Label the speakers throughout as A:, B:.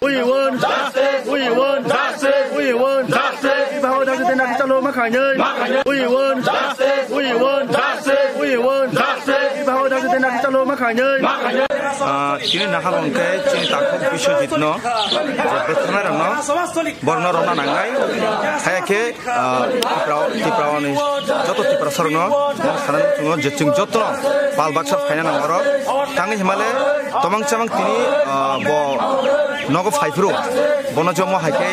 A: We want justice. We want justice. We want justice. Bao đang trên này lo mắc khải nhơi. We want justice. We want justice. We want justice. Bao đang trên này lo mắc khải nhơi. Chini nak habang ke chini takut Biswajit no. Betul no. Borno rona nangai. Saya ke tiprau ni. Joto tiprau sorong no. Sekarang cuma jecing joto. Palbaksa kaya nangoro. Tangi Himalaya. Tomang camang tini bo nogo faipro. Bono jomo hake.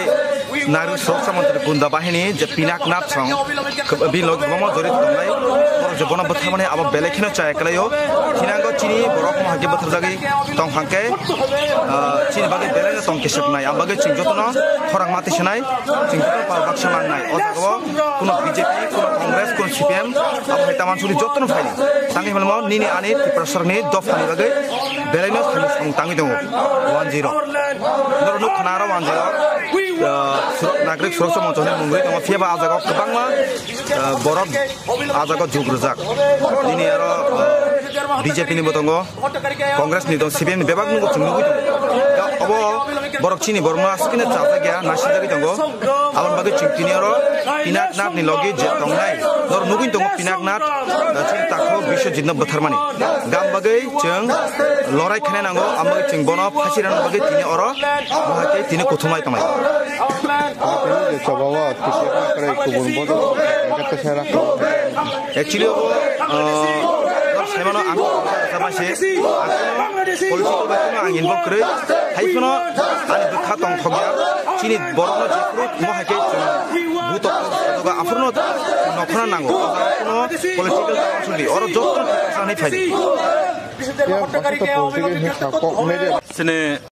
A: Naru Suraksa Mantri Gunda Bahini je pinak nap song bin log bomo jorit tongai bor je bono bothamane aba belekino chai kalayo tinango chini borok mo hage bothar jagi tong hangke chini bage belena tong kesep nai abage chingjotono thorang mati senai chingjoto palbaksa mangnai otago kuno BJP kuno Congress kuno CPM aba hetaman suri jotono faini tangi melmo nini ani tiprasar ni dofani bage belena song tangi dongo 10 noro nuk khnara 10 Nagrik Suraksa Mantri Mungri tong fiaba ajago kebangma borok ajago jugrujak ini aro BJP ni botongo Congress ni dong CPM bebak nunggu chunggu ga obo borok chini borma skine chata gya nasida gi tongo alon bagi chingtini aro pinak nat ni logi je tongnai nor nuguin tongo pinak nat ching takho Biswajit no botharmani gam bagi chung lorai khane nango amagi ching bono phasiran bagi tini aro mohake tini kothumai tamai actually saya mana sama sih polisi itu angin bokre hai kono ani bekha tong thogya chini borno jepro mo hake buto toga afurno nokhana nango kono political council oro jotto sanai phai sene